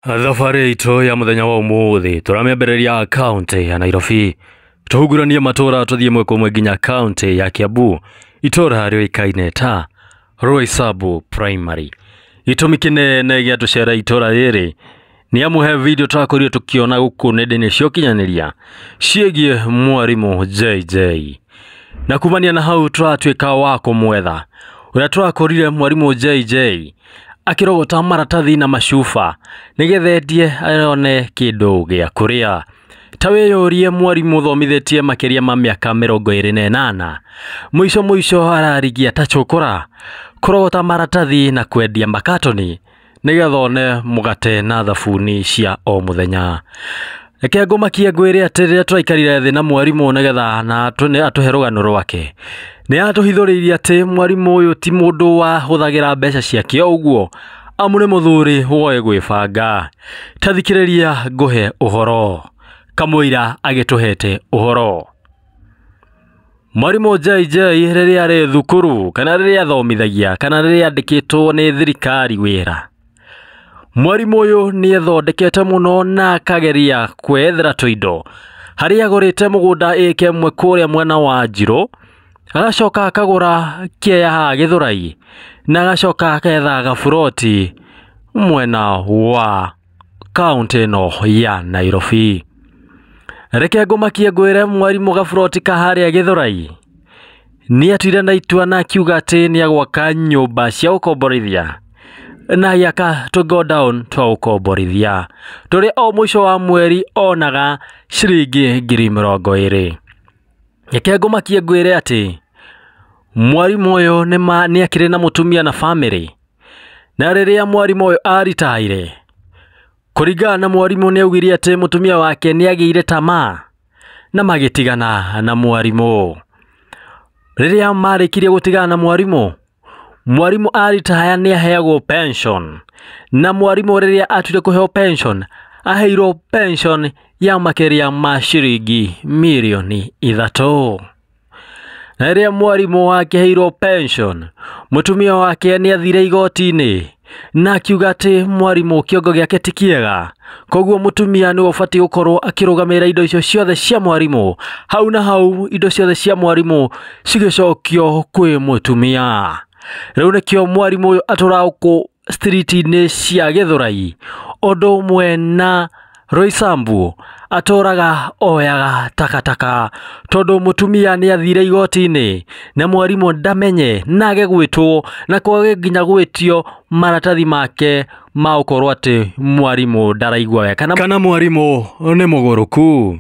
Thabarĩ itũ ya mũthenya wa ũmũthĩ tũramĩambĩrĩria kaunti ya Nairobi, tũhunguranie matũra tũthiĩ ĩmwe kwa ĩmwe nginya kaunti ya Kiambu, itũra rĩũĩkaine ta Roysambu Primary. Gĩtũmi kĩnene gĩa tũcera itũra rĩrĩ nĩ amu he video tũrakorirwo tũkĩona gũkũ nenda-inĩ cia ũkinyanĩria ciĩgiĩ mwarimũ JJ, na kumania na hau tũratuĩka wa kũmwetha ũrĩa tũrakorire mwarimũ JJ akĩrogota maratathi na macuba nĩgetha endie one kĩndũ gĩa kũrĩa. Ta wĩyũrie mwarimũ thomithĩtie makĩria ma mĩaka 28, mũico ararigia ta cũkũra kũrogota maratathi na kwendia makatoni nĩgetha one mũgate na thabuni cia o mũthenya. Reke ngũmakie ngwĩre atĩ rĩrĩa tũraikarire thĩ na mwarimũ nĩgetha na atũhe rũgano rwake, nĩ atũhithũrĩirie atĩ mwarimũ ũyũ ti mũndũ wahũthagĩra mbeca ciake ũguo, amu nĩ mũthuri woĩ gwĩbanga. Ta thikĩrĩria ngũhe ũhoro kamũira agĩtũhete ũhoro. Mwarimũ JJ rĩrĩa arĩ thukuru kana rĩrĩa athomithagia kana rĩrĩa andĩkĩtwo nĩ thirikari wĩra, mwarimũ ũyũ nĩ ethondekete mũno na akageria kwethera tũindo harĩa agũrĩte mũgũnda ĩka ĩmwe kũrĩa mwena wa Njirũ, agacoka akagũra kĩeya haha Gĩthũrai, na agacoka aketha gaburoti mwena wa kaunti ĩno ya Nairobi. Reke ngũmakie ngwĩre mwarimũ gaburoti kaharĩa Gĩthũrai nĩ atuire na itua na akiuga atĩ nĩ agwaka nyũmba cia gũkomborithia na agĩaka tũ go down twa gũkomborithia tũrĩa o mũico wa mweri onaga ciringi 20,000. Reke ngũmakie ngwĩre atĩ mwarimũ ũyũ nĩ akĩrĩ na mũtumia na family, na rĩrĩa mwarimũ ũyũ aritaire, kũringana na mwarimũ nĩ augire atĩ mũtumia wake nĩ agĩire tamaa na magĩtigana na mwarimũ. Rĩrĩa marĩkirie gũtigana na mwarimũ aritaya nĩ aheagwo pension, na mwarimũ rĩrĩa atuire kũheo pension aheirwo pension ya makĩria ma ciringi 3 mirioni. Na rĩrĩa mwarimũ wake aheirwo pension, mũtumia wake nĩ athire igoti-inĩ na akiuga atĩ mwarimũ kĩongo gĩake ti kĩega, koguo mũtumia nĩ ũbatiĩ gũkorwo akĩrũgamĩrĩra indo icio ciothe cia mwarimũ. Hau na hau indo ciothe cia mwarimũ cigĩcokio kwĩ mũtumia. Rĩu nĩkĩo mwarimũ ũyũ atũraga gũkũ street-inĩ cia Gĩthũrai ũndũ ũmwe na Roysambu atũraga oyaga takataka, tondũ mũtumia nĩ athire igoti-inĩ na mwarimũ ndamenye na age gwĩtwo na kwage nginya gwĩtio maratathi make ma gũkorwo atĩ mwarimũ ndaraigua wega kana mwarimũ nĩ mũgũrũku.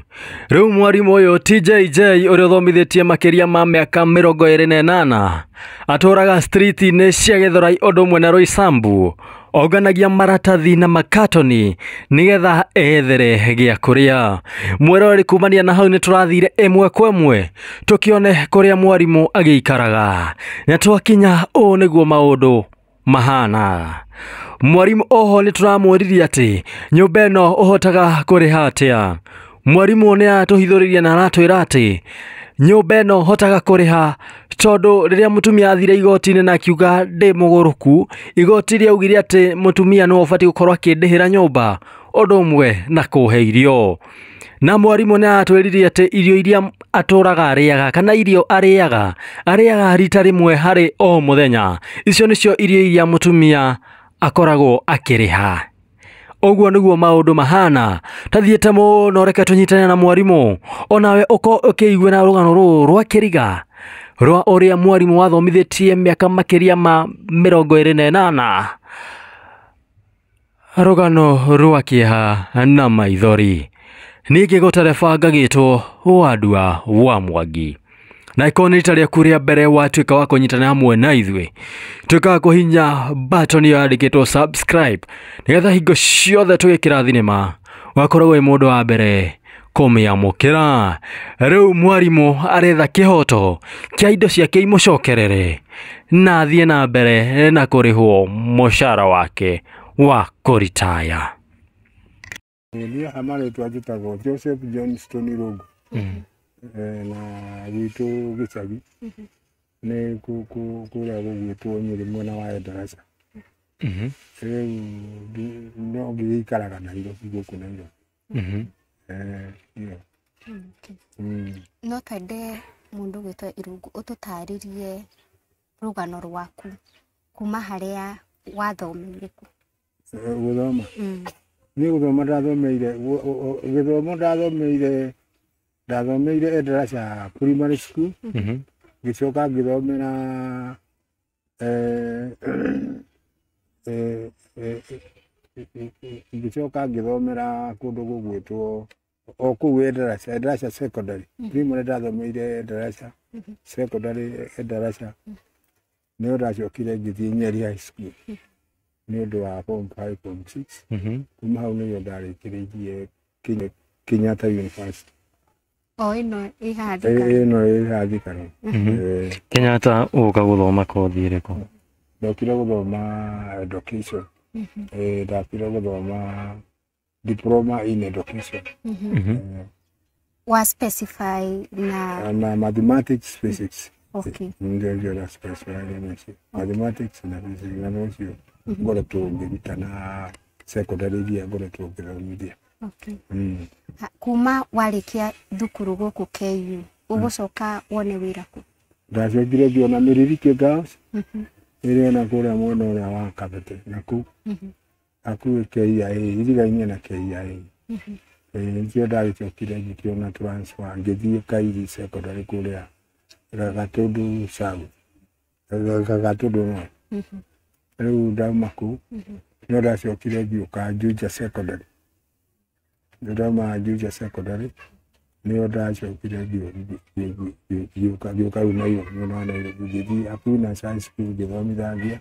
Rĩu mwarimũ ũyũ ti JJ ũrĩa ũthomithĩtie makĩria ma mĩaka 28 atũraga street-inĩ cia Gĩthũrai ũndũ ũmwe na Roysambu, onganagia maratathi na makatoni nĩgetha ethere gĩa kũrĩa. Mwerore kumania na hau nĩ tũrathire ĩmwe kwa ĩmwe tũkĩone kũrĩa mwarimũ agĩikaraga, na twakinya ũũ nĩguo maũndũ mahana. Mwarimũ oho nĩ tũramwĩririe atĩ nyũmba ĩno ũhotaga kũrĩha atĩa. Mwarimũ nĩ atũhithũrĩirie na aratwĩra atĩ nyũmba ĩno hotaga kũrĩha tondũ rĩrĩa mũtumia athire igoti-inĩ na akiuga ndĩ mũgũrũku, igoti rĩaugire atĩ mũtumia nĩ ũbatiĩ gũkorwo akĩndĩhĩra nyũmba ũndũ ũmwe na kũhe irio. Na mwarimũ nĩ atwĩririe atĩ irio iria atũraga arĩaga kana irio arĩaga rita rĩmwe harĩ o mũthenya, icio nĩcio irio iria mũtumia akoragwo akĩrĩha. Ũguo nĩguo maũndũ mahana. Tathiĩte mũno, reke tũnyitane na mwarimũ onawe ũkĩigua na rũgano rũrũ rwa kĩriga rwa ũrĩa mwarimũ wathomithĩtie mĩaka makĩria ma 28, rũgano rwa kĩeha na maithori. Ningĩ gũtereba ngagĩtwo Wandua wa Mwangi, na ĩkorwo nĩ rita rĩaku rĩa mbere watuĩka wa kũnyitana hamwe na ithuĩ, tuĩka kũhihinya button yandĩkĩtwo subscribe nĩgetha hingo ciothe tũgĩkĩra thinema wakoragwo wĩ mũndũ wa mbere kũmĩamũkĩra. Rĩu mwarimũ aretha kĩhoto kĩa indo ciake imũcokerere na athiĩ na mbere na kũrĩhwo mũcara wake wa kũritaya. Ndio hamari twajitagwo Joseph Johnston Rogo na gitu gĩcagi nĩ kũrĩa gũgwĩtwo Nyĩrĩ mwena wa Endarasha. no ngĩikaraga Nairobi gũkũ Nairobi. Iyo. No twende mũndũ gwĩtwo Irungu ũtũtarĩrie rũgano rwaku kuma harĩa wathomeire kũ? Gũthoma. Niĩ gũthoma ndathomeire Endarasha Primary School. Ngĩcoka ngĩthomera kũndũ gũgwĩtwo o kũu Endarasha Secondary. Primary ndathomeire Endarasha, Secondary Endarasha. Nĩyo ndacokire ngĩthiĩ Nyeri High School nĩ ũndũ wa form 5 form 6. Kuma hau nĩyo ndarĩkĩrĩirie Kenyatta University. Ĩno ĩhathĩkana. Kenyatta ũka gũthoma kothi ĩrĩkũ? Ndokire gũthoma education. Ndokire gũthoma diploma in education. Wa specify na mathematics, physics. Okay. Ndio specify mathematics na physics na nocio ngoretwo ngĩruta na secondary iria ngoretwo ngĩthomithia. Okay. Kuma warĩkia thukuru gũkũ KU ũgũcoka wone wĩra kũ? Ndacokire ngĩona Miririke Girls ĩrĩ ona kũrĩa mwena ũrĩa wa Kabete naku hakuhĩ KIA, irigaine na KIA. Nĩkĩo ndagĩcokire ngĩkĩona transfer ngĩthiĩ Kairi Secondary kũrĩa Gatundu South, Gatundu North. Rĩu ndauma kũu no ndacokire ngĩũka Juja Secondary. Ndauma Juja Secondary nĩyo ndacokire ngĩũka rĩu Nairobi ngĩthiĩ Apuna High School ngĩthomithagia.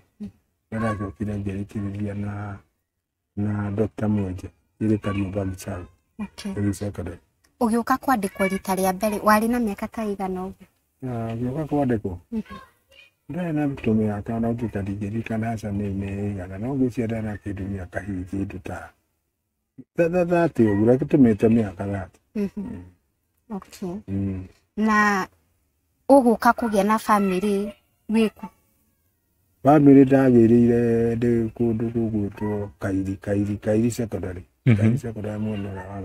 Ndacokire ngĩrĩkĩrĩria na Dr. Mwenje ĩrĩ Kariobangi South. Okay. Secondary. Ũgĩũka kwandĩkwo rita rĩa mbere warĩ na mĩaka ta ĩigana ũguo? Ngĩũka kwandĩkwo ndarĩ na tũmĩaka no tũtaringĩrikana aca nĩ igana no ngwĩciria ndarĩ na kĩndũ mĩaka hihi kĩndũ ta thate ũguo reke tũmĩte mĩaka thate. Okay. Na ũgũka kũgĩa na family wĩkũ? Family ndagĩrĩire ndĩ kũndũ gũgwĩtwo Kairi Secondary. Kairi Secondary mwena ũrĩa wa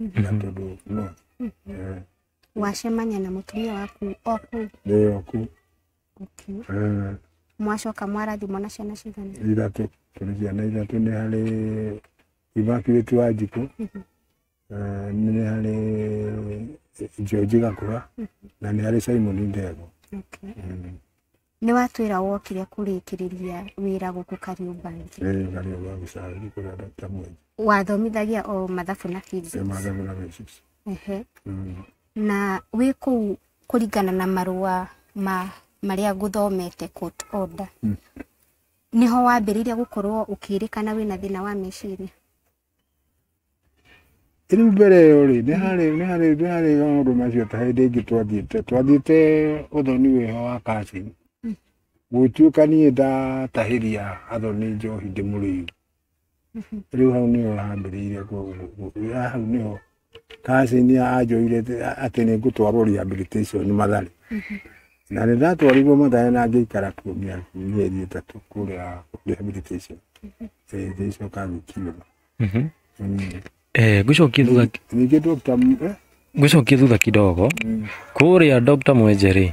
Gatundu North. Wacemania na mũtumia waku o kũu? Ndĩ o kũu. Okay. Mwacoka mwarathimwo na ciana cigana? Ithatũ. Tũrĩ ciana ithatũ. Nĩ harĩ Immaculate Wanjikũ, nĩ harĩ George Gakũra na nĩ harĩ Simon Ndego. Nĩ watwĩra wokire kũrĩkĩrĩria wĩra gũkũ Kariobangi? Kariobangi South kũrĩa Dr. Mwenje. Wathomithagia o mathabu na physics? Mathabu na physics. Na wĩ kũu kũringana na marũa marĩa ngũthomete court order, nĩho wambĩrĩirie gũkorwo ũkĩrĩkana wĩna thĩna wa meciria? Rĩu mbere ĩyo rĩ nĩ harĩ maũndũ macio ta hĩndĩ ĩngĩ twathiĩte ũthoni wĩho wa Kaci gũtuĩka niĩ ndatahĩria athoni njohi ndĩ mũrĩu. Rĩu hau nĩho hambĩrĩirie hau nĩho Kaci nĩ anjoire atĩ nĩ ngũtwarwo rehabilitation Mathare. Na nĩ ndatwarirwo Mathare na ngĩikara kuo mĩeri ĩtatũ kũrĩa rehabilitation. Ngĩcoka ngĩkiuma. Ngũcokie thutha kidogo kũrĩa Dr. Mwenje rĩ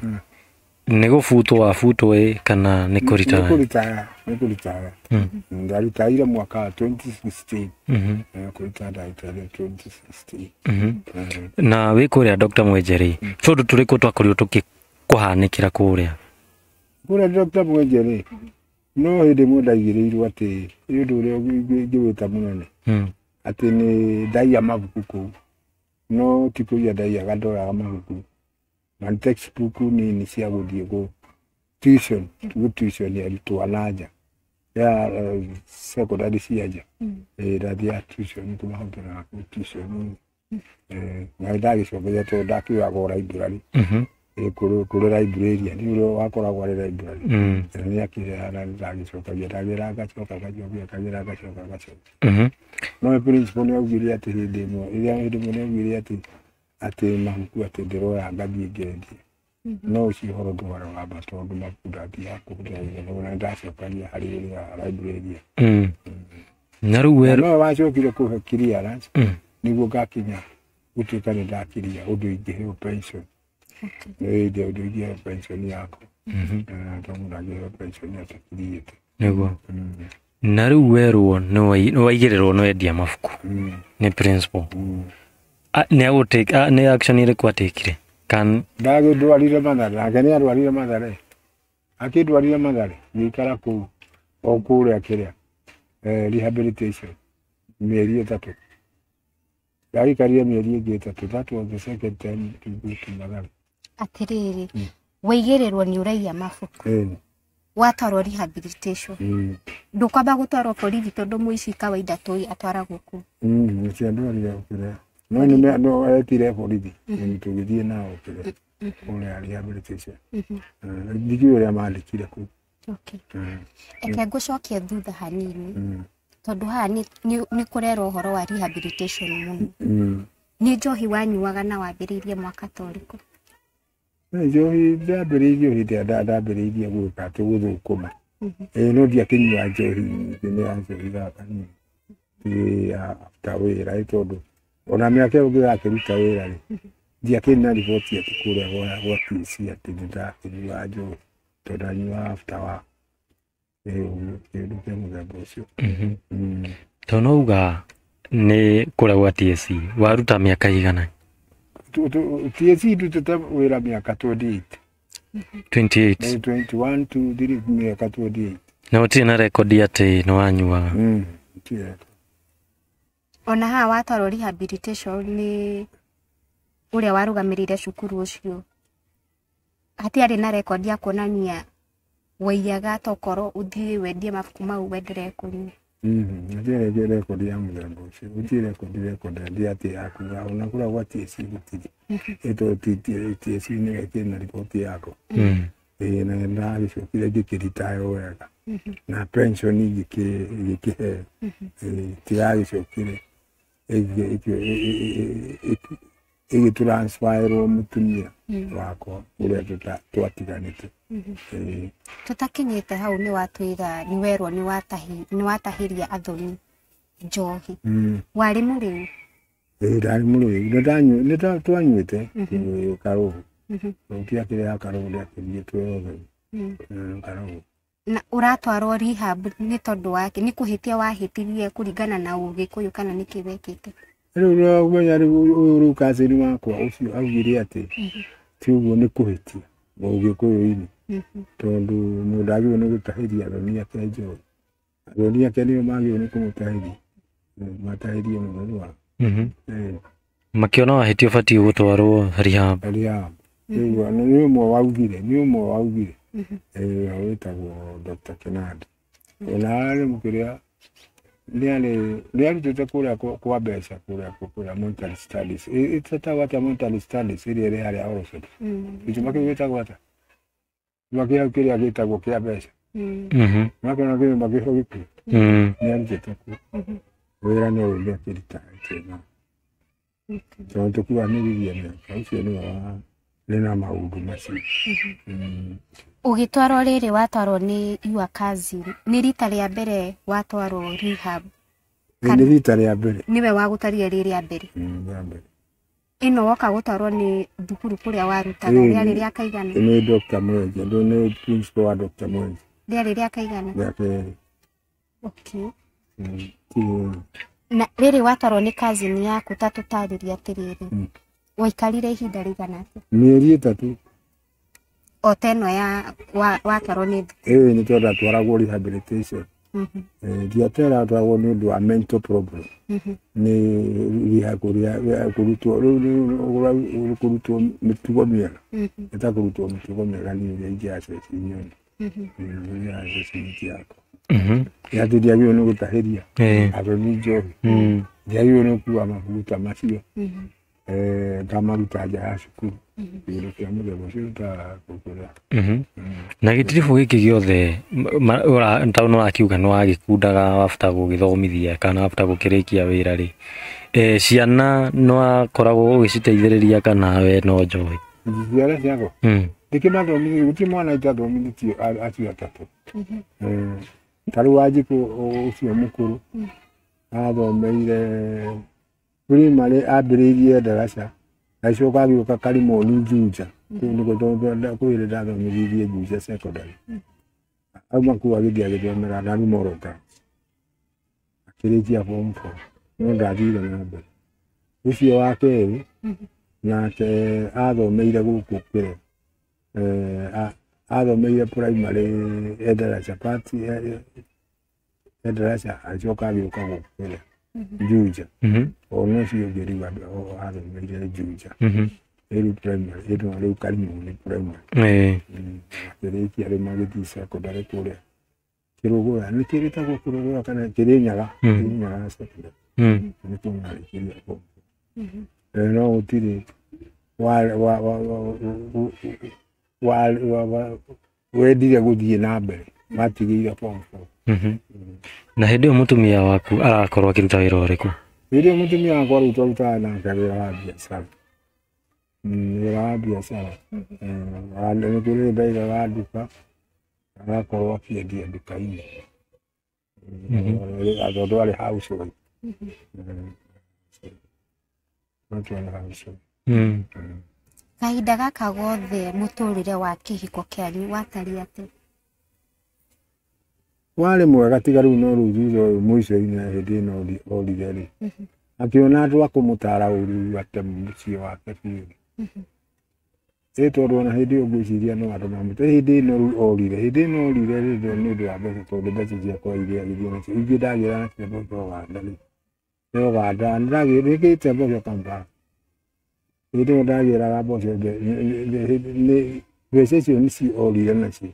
nĩ gũbutwo wabutwo kana nĩ kũritaya? Nĩ kũritaya. Ndaritaire mwaka wa 2016. Kũritaya ndaritaire 2016. Na wĩ kũrĩa Dr. Mwenje rĩ tondũ tũrĩkũ twakorirwo tũkĩkũhanĩkĩra kũrĩa? Kũrĩa Dr. Mwenje rĩ no hĩndĩ ĩmwe ndaigĩrĩirwo atĩ nĩ ũndũ ũrĩa ngĩwĩta mũnene atĩ nĩ ndaiya mabuku kũu, no ti kũiya ndaiyaga ndoraga mabuku na textbook nini cia gũthiĩ tuition arutwo a nanja ya secondary cia nja. Ndathiaga tuition kũmahũthĩraga tuition. Na ndagĩcokeria tondũ ndakĩoyaga o library kũrĩ librarian nĩ ũrĩa wakoragwo arĩ library. Nĩ akĩheana ndagĩcokagia ndagĩra ngacoka ngacoka. No principal nĩ augire atĩ hĩndĩ ĩmwe nĩ augire atĩ mabuku atĩ ndĩroya ngathiĩ ngĩendie. no cihoro ndwaragamba tondu mabuku ndathiakuteithia nona ndacokania harĩ ũrĩa library na rĩu we no wacokire kũhe clearance nĩguo ngakinya gũtuĩka nĩ ndakiria ũndũ ingĩheo pension nĩndĩ ũndũ ingĩheo pension yakwa tondũ ndangĩheo pension atakiriĩte nĩguo na rĩu werwo nĩ waigĩrĩrwo nĩ wendia mabuku nĩ principal nĩ action ĩrĩkũ atekire ndagĩndwarire Mathare nake nĩ arwarire Mathare akĩndwarire Mathare ngĩikara kũu o kũrĩa kĩrĩa rehabilitation mĩeri 3 ndagĩikarire mĩeri ĩngĩ 3 that was the second time to go to Mathare atirĩrĩ waigĩrĩrwo nĩ ũraiya mabuku watwarwo rehabilitation ndũkwamba gũtwarwo borithi tondũ mũici kawaida tũi atwaragwo kũu nĩciandwarire kĩrĩa no etire borithi tũgĩthiĩ nao kĩrĩa kũrĩa rehabilitation ndikiũĩ ũrĩa mandĩkire kũu eke ngũcokie thutha hanini tondũ haha nĩ kũrerwo ũhoro wa rehabilitation mũno nĩ njohi wanyuaga na wambĩrĩirie mwaka torĩkũ njohi ndambĩrĩirio hĩndĩ ĩrĩa ndambĩrĩirie gwĩka atĩ gũthũkũma no ndiakĩnyua njohi nĩ ya njohi gaka after wĩra tondũ ona mĩaka ĩyo ngĩgakĩruta wĩra-rĩ ndiakĩrĩ riboti atĩ kũrĩa gwa PC atĩ nĩ ndakĩnyua njohi tondũ ndanyuaga after wa kĩndũ kĩa mũthemba ũcio tondũ nauga nĩ kũrĩa gwa TSC waruta mĩaka igana TSC ndutĩte wĩra mĩaka 28 21 to 3 mĩaka 28 na ũtirĩ na rekondi atĩ nĩ wanyuaga ona haha watwarwo rehabilitation nĩ ũrĩa warũgamĩrĩire cukuru ũcio hatiarĩ na rekondi ya kuonania waiyaga tokorwo ũthiĩ wendie mabuku mau wendere kũnyua ndirĩ rekondi ya mũthemba ũcio gũtirĩ rekondi ndĩ atĩ yakuga ona kũrĩa gwa TSC gũtirĩ ĩtwo TSC nĩ ĩkĩrĩ na riboti yakwa na ndagĩcokire ngĩkĩritayo wega na pension igĩkĩheo tigagĩcokire ĩgĩtransferwo mũtumia wakwa ũrĩa twatiganĩte tũtakinyĩte hau nĩ watwĩra nĩ werwo nĩ watahĩria athoni njohi warĩ mũrĩu ndarĩ mũrĩu nĩ twanyuĩte karũhũ rũkia kĩrĩa ya karũhũ ndĩakĩrie twĩothe karũhũ na ũratwarwo rehab nĩ tondũ wake nĩ kũhĩtia wahĩtirie kũringana na Ũgĩkũyũ kana nĩ kĩwekĩte rĩu ũmenya rĩu kacĩni wakwa ũcio augire atĩ ti ũguo nĩ kũhĩtia Ũgĩkũyũ-inĩ tondũ mũndũ agĩrĩirwo nĩ gũtahĩria athoni ake njohi athoni ake nĩo magĩrĩirwo nĩ kũmũtahĩria matahĩrie mũthoni wao makĩona wahĩtia ũbatiĩ gũtwarwo rehab rĩu nĩ ũmwe waugire wĩtagwo Dr. Kennedy ona arĩ mũkĩrĩa nĩ arutĩte kũrĩa kwa mbeca kũrĩa mental studies ĩtetagwo atĩa mental studies ĩrĩa ĩrĩ harĩa Orosot gĩtũma kĩu gĩtagwo atĩa gĩtũma kĩu kĩrĩa gĩtagwo kĩa mbeca makĩona kĩrĩma gĩho gĩkuũ nĩ arutĩte kuo wĩra no ũrĩa akĩritaĩte na tondũ tũkuanĩrĩria mĩaka ũcio nĩ na maũndũ macio ũgĩtwarwo rĩrĩ watwarwo nĩ your cousin nĩ rita rĩa mbere watwarwo rehab nĩ rita rĩa mbere niwe wagũtarire rĩrĩa mbere ĩno woka gũtwarwo nĩ thukuru kũrĩa warutaga rĩarĩ rĩa kaigana nĩ Dr. Mwenje nĩ principal wa Dr. Mwenje rĩarĩ rĩa kaigana okay na rĩrĩ watwarwo nĩ cousin yaku ta tũtarĩria atĩrĩrĩ waikarire ihinda rĩigana atĩa mĩeri 3 o teno ya watwarwo nĩ nĩ tondũ atwaragwo rehabilitation ndiatera atwaragwo nĩ ũndũ wa mental problem nĩ kũrutwo mĩtugo mĩega ĩtakũrutwo mĩtugo mĩega nĩ ũrĩa ingĩacecinyoni yatĩ ndiagĩrĩirwo nĩ gũtahĩria athoni njohi ndiagĩrĩirwo nĩ gũkua mabuku ta macio ngamaruta nja ya cukuru kĩndũ kĩa mũthemba ũcio ũtakũkũrĩa na gĩtiribũ gĩkĩ gĩothe ta nĩ wakiuga nĩ wagĩkundaga wabata gũgĩthomithia kana wabata gũkĩrĩkia wĩra-rĩ ciana nĩ wakoragwo ũgĩciteithĩrĩria kana we no njohi Ciara ciako ndikimathomithia guti mwana itathomithitio acio atatu taru Wanjiku ucio mukuru athomeire primary ambĩrĩirie ndaraca acoka agĩũka Karimoni Juja kwĩrĩ ndathomithirie Juja secondary auma kũu agĩthiĩ agĩthomera Nani Moroka akĩrĩkia form 4 no ndathire na mbere ucio wa kerĩ nake athomeire gũkũ kĩrĩ athomeire primary ndaraca part ndaraca acoka agĩũka gũkũ kĩrĩ Juja ono cio ngĩrĩu athomeire Juja rĩu primary rĩu Karimoni primary akĩrĩkia rĩu magĩthiĩ secondary kũrĩa Kĩrũgũya nĩ kĩrĩtagwo Kĩrũgũya kana Kĩrĩnyaga secondary nĩ kũmarĩkĩria form 4 no gũtirĩ wendire gũthiĩ na mbere matigĩire form 4 na hĩndĩ ĩyo mũtumia waku arakorwo akĩruta wĩra ũrĩkũ? Hĩndĩ ĩyo mũtumia wakwa rĩu twarutaga nake wĩra wa biacara wĩra wa biacara nĩ kũrĩ ndaigaga nduka agakorwo akĩendia nduka-inĩ tondũ arĩ housewife kahinda gaka gothe mũtũrĩre wa kĩhiko kĩanyu watariĩ atĩa? warĩ mwega tiga rĩu no rĩu thutha ũyũ mũico-inĩ hĩndĩ ĩno orire rĩ akĩona andũ a kũmũtara ũru ate mũciĩ wake biũ tondũ ona hĩndĩ ĩyo ngwĩciria no andũ mamũtare hĩndĩ ĩno rĩu orire hĩndĩ ĩno orire rĩ nĩ ũndũ wa mbeca tondũ mbeca ciakwa iria agĩthiĩ nacio ingĩ ndagĩra nacio mboco Ũganda rĩ Ũganda ndagĩrĩkĩte mboco Kampala hĩndĩ ĩyo ndagĩraga mboco mbeca icio nĩcio orire nacio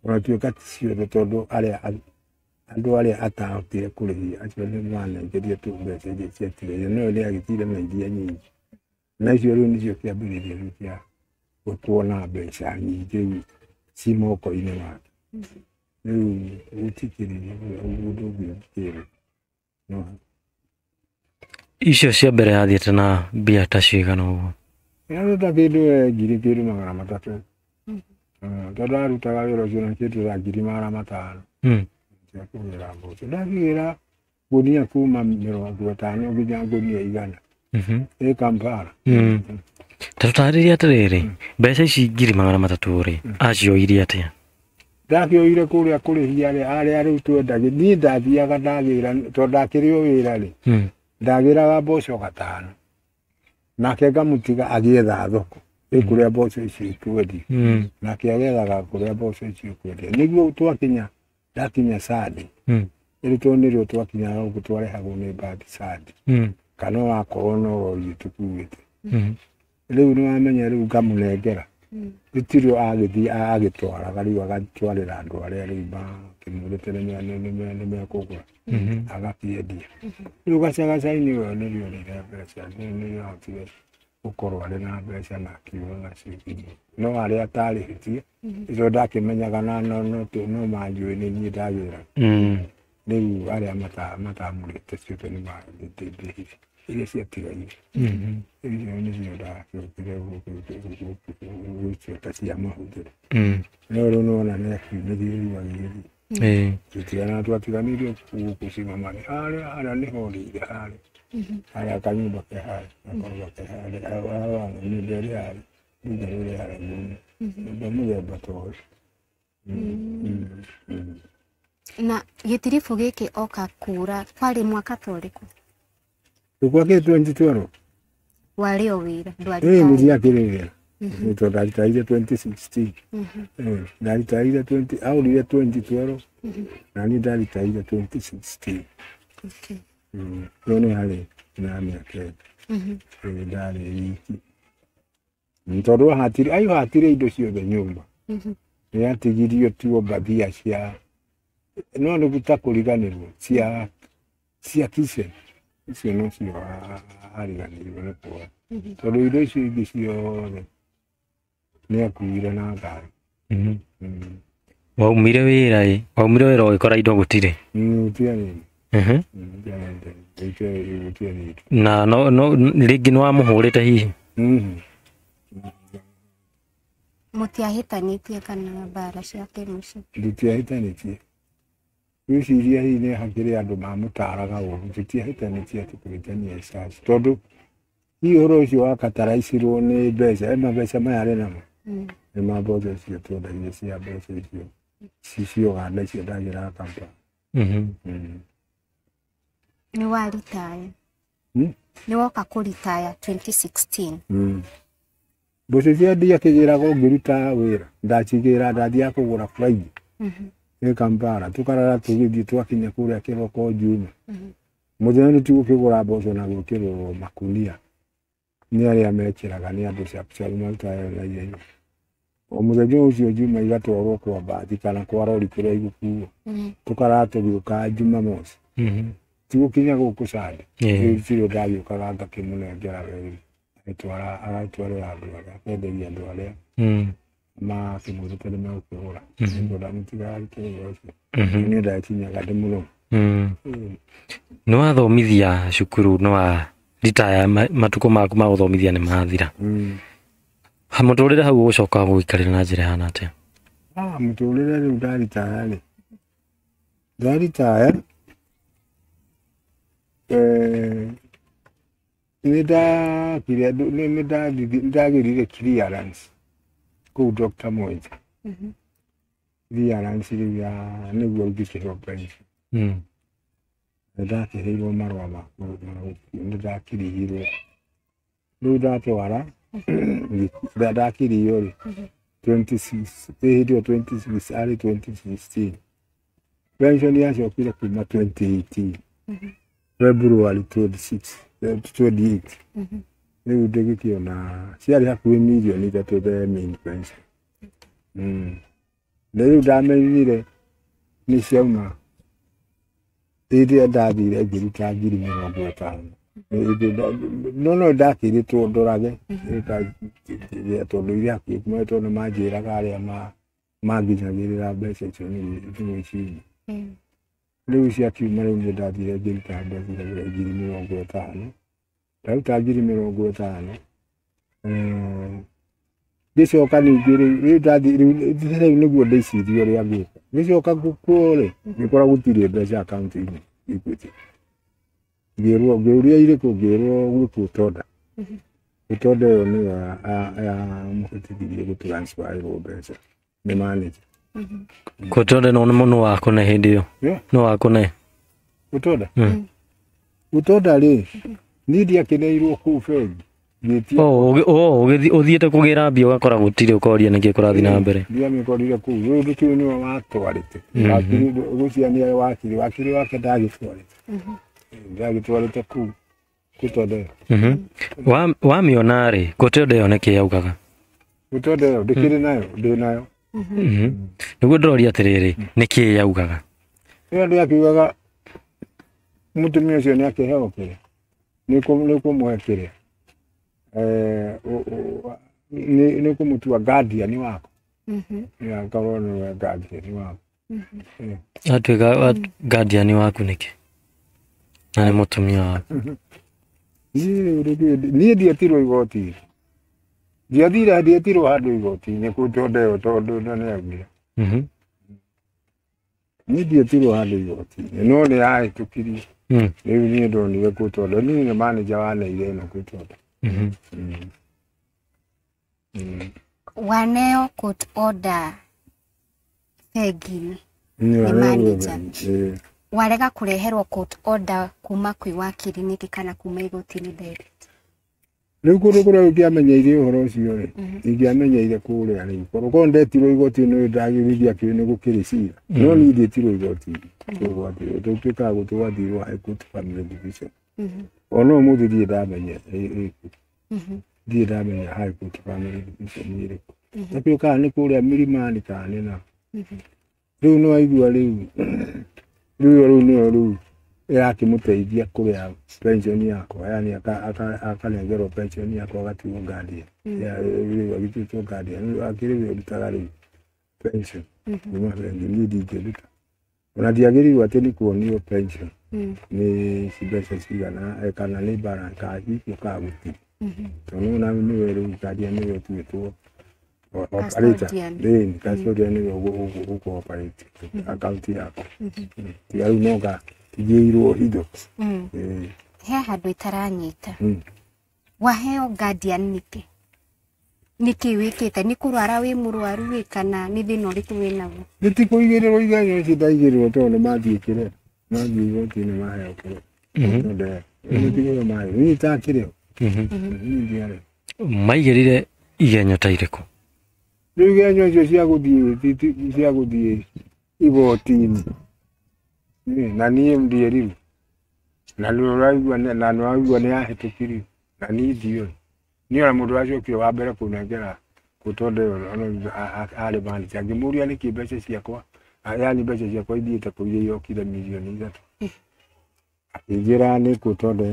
ona tuĩka ti ciothe tondũ andũ arĩa atahotire kũrĩhia acio nĩ manengerie tu mbeca iria ciatigaire no nĩ agĩtire na iria nyingĩ na icio rĩu nĩcio kĩambĩrĩria rĩu kĩa kuona mbeca nyingĩ ci moko-inĩ make rĩu gũtikĩrĩ ũndũ ũngĩ icio cia mbere yathiĩte na mbia ta cigana ũguo? Yarũta kĩndũ ngiri kĩndũ 300 tondũ arutaga wĩra ũcio na kĩndũ ta 500 cia kũgĩra mboco ndakĩgĩra ngũnia kuma 50 nginya ngũnia 100 ĩ Kampala. Tarĩria atĩrĩrĩ mbeca ici 300 rĩ acioire atĩa? Ndakĩoire kũrĩa kũrĩhia arĩa rĩu twendagĩ niĩ ndathiaga ndagĩra tondũ ndakĩrĩ o wĩra rĩ ndagĩraga mboco 5 nake ngamũtiga agĩetha thoko kũrĩa mboco icio ikwendio nake agethaga kũrĩa mboco icio ikwendio nĩguo twakinya ndakinya Sadi rĩu nĩrĩo twakinya ũguo twarehagwo nĩ mbandi Sadi kana wakorwo no rori tũkuĩte rĩu nĩ wamenya rĩu ngamũnengera gũtirĩ agĩthiĩ agĩtwaraga rĩu agatwarĩra andũ arĩa rĩu makĩmwĩrĩte nĩ mekũgũra agakĩendia rĩu gacagaca-inĩ ĩyo nĩrĩo rĩrĩa mbeca nĩrĩahotire gũkorwo arĩ na mbeca na akiuga nacio no arĩa atarĩhĩtie icio ndakĩmenyaga no manjũĩ nĩ niĩ ndagĩra rĩu arĩa matamũrĩte ciothe nĩ mandĩndĩhirie iria ciatigaire icio nĩcio ndakĩrutire gũtuĩka cia mahũthĩro no rĩu nĩwona nĩ akiumĩrie rĩu agĩthiĩ tũtigana twatiganĩirio gũkũ Cimamari harĩa nĩho rĩire harĩa kanyũmba ke harĩa gakoragwo ke harĩa nyũmba ĩrĩa harĩa nyũmba ĩrĩa harĩa nyũmba mũthemba ta ũyũ na gĩtiribũ gĩkĩ oka kura kwarĩ mwaka ta ũrĩkũ? Gwake 2012 warĩ o wĩra nĩ ndiakĩrĩrĩra nĩ tondũ ndaritaire 2016 ndaritaire aurire 2012 na niĩ ndaritaire 2016 no nĩ harĩ na mĩaka ndarĩ wiki tondũ ahatire indo ciothe nyũmba nĩ atigirio tu mbathia cia no nĩ guta kũriganĩrwo cia kitchen icio no cio ariganĩirwo nĩ kuoya tondũ indo icio ingĩ ciothe nĩ akuire na ngari waumire wĩra ũgĩkora indo gũtirĩ? Na rĩngĩ nĩ wamũhũrĩte hihi? Mũtiahĩtanĩtie kana mbara cia kĩmũciĩ? Ndutiahĩtanĩtie. Gwĩciria hihi nĩ hakĩrĩ andũ mamũtaraga ũru, tũtiahĩtanĩtie atĩ kũhĩtania icaci. Tondũ hihi ũhoro ũcio wakataraicirwo nĩ mbeca, mbeca maya arĩ namo. Nĩ mamboco icio twendagia cia mbeca icio. Cia Uganda icio ndagĩraga Kampala. Nĩ waritaya? Nĩ woka kũritaya 2016? Mboco cia ndiakĩgĩraga ũngĩruta wĩra. Ndacigĩra ndathiaga kũgũra furaidi. Kampala tukarara tugithii twakinya kuria kiroko Juma muthenya ni tugukigura mboco na gwikirwo makunia ni aria mekiraga ni andu cia maruta na irio o muthenya ucio Juma igatwarwo kwa bathi kana kwa rori kuria igukuo tukarara tugiuka Juma mosi tugukinya guku Sande cio ndagĩukaga ngakĩmũnengera weri agatwarĩra andũ arĩa akenderia andũ arĩa makĩmwĩrĩte nĩmegũkĩgũra nĩũndũ ndamũtigaga gĩkĩgũra ũcio niĩ ndakinyaga ndĩ mũno. Nĩwathomithia cukuru nĩwaritaya matukũ maku ma gũthomithia nĩmathira. Mũtũrĩre hau ũgũcoka gũikarĩra na njĩra ihana atĩa? Mũtũrĩre rĩu ndaritaya nĩndagĩrire clearance kũu Dr. Mwenje. Clearance rĩu ya nĩguo ngĩkĩheo pension. Ndakĩheirwo marũa ma nĩndakĩrĩhirwo. Rĩu ndatwara ndakĩrĩhio rĩ 26 arĩ 2016. Pension yacokire kuma 2018 February 28. Rĩu ndĩgĩkĩona ciarĩ hakuhĩ mirioni 3 the main pension. Rĩu ndamenyire nĩ ciauma rĩrĩa ndathire ngĩruta 50,000. No ndakĩrĩtwo ndorage tondũ iria hakuhĩ kuma tondũ manjĩraga arĩa manginyagĩrĩra mbeca icio nĩ ici. Rĩu ciakiuma rĩu nĩ ndathire ngĩruta mbeca 50,000. Ndaruta 50,000. Ngĩcoka ningĩ rĩu rĩu nĩguo ndĩcirie ũrĩa ngĩka. Ngĩcoka gũkũ-rĩ ngĩkora gũtirĩ mbeca akaunti-inĩ Equity. Ngĩũria irĩkũ, ngĩrwo gwĩkwo Toda. Toda ĩyo nĩyo yamũhotithirie gũtransferĩrwo mbeca nĩ manager. Toda no nĩ wakũne hĩndĩ ĩyo? No wakũne? Toda? Toda rĩ niĩ ndiakĩneirwo kũu bengi. Ũthiĩte kũgĩra mbia ũgakora gũtirĩ ũkoria nĩkĩĩ kũrathiĩ na mbere? Ndiamĩkorire kũu, rĩu ndĩkĩũĩ nĩwe watwarĩte. Gũciania wakiri wake ndagĩtwarĩte kũu Toda ĩyo. Wamĩona-rĩ, Toda ĩyo nĩkĩĩ yaugaga? Toda ĩyo ndĩkĩrĩ nayo, ndĩ nayo. Nĩguo ndĩroria atĩrĩrĩ, nĩkĩĩ yaugaga? Ĩyo ndĩakiugaga mũtumia ũcio nĩakĩheo kĩrĩa, nĩkũmũhe kĩrĩa, nĩkũmũtua guardian wako. Ngakorwo nĩwe guardian wako. Atuĩka guardian waku nĩkĩ? Na nĩ mũtumia waku? Niĩ ndietirwo igoti-inĩ. Ndietirwo handũ igoti-inĩ kũu Toda ĩyo tondũ nĩaugire. Niĩ ndietirwo handũ igoti-inĩ no nĩyahĩtũkirie. Rĩu niĩ ndonire kũu Toda, niĩ nĩ manager waneire ĩno kũu Toda. Waneo court order bengi nĩ manager. Warega kũreherwo court order kuma kwĩ wakiri nĩkĩ kana kuma igoti-inĩ direct? Rĩu kũndũ kũrĩa ingĩamenyeire ũhoro ũcio-rĩ, ingĩamenyeire kũrĩa rĩu. Korwo ndetirwo igoti-inĩ ndagĩrithia kĩrĩ nĩ gũkĩrĩ cira. No niĩ ndietirwo igoti-inĩ. Tũtuĩkaga gũtwathirwo High Court Family Division. Ona ũmũthĩ ndirĩ ndamenya ndirĩ ndamenya High Court Family Division nĩ ĩrĩkũ. Tũtuĩkaga nĩ kũrĩa Milimani kana nĩ na. Rĩu nĩwaigua rĩu ĩrakĩmũteithia kũrĩa pension yakwa, yani akanengerwo pension yakwa agatuo guardian. Rĩu agĩtuĩtwo guardian, akĩrĩ ũrutaga rĩu pension. Kuma bengi niĩ ndingĩruta. Ona ndiagĩrĩirwo atĩ nĩ kuonio pension nĩ mbeca cigana kana nĩ balance hihi ũkaga gũtirĩ. Tondũ ona nĩwe rĩu guardian nĩwe ũtuĩtwo operator then custodian ni uko operate account yako ya unoga tigiirwo hido he handu itaranyita waheo guardian niki wikite ni kurwara wi murwaru wi kana ni thina uriku winaguo nitikuigirwo iganyo citaigirwo tondu mathiikire goti ni maheo kire nde nitikuigirwo maheo ni takire maigirire igenyo ta iriku riu igenyo icio cia guthie igoti-ini na niĩ ndieriru na nĩũraigua nĩyahĩtũkirio na niĩ ndiũĩ niĩ ona mũndũ wacokire wa mbere kũnengera gũtonda ĩyo arĩ manager ngĩmũria nĩkĩ mbeca ciakwa yani mbeca ciakwa ithiĩte kũ iria iokire mirioni 3 akĩnjĩra nĩ gũtonda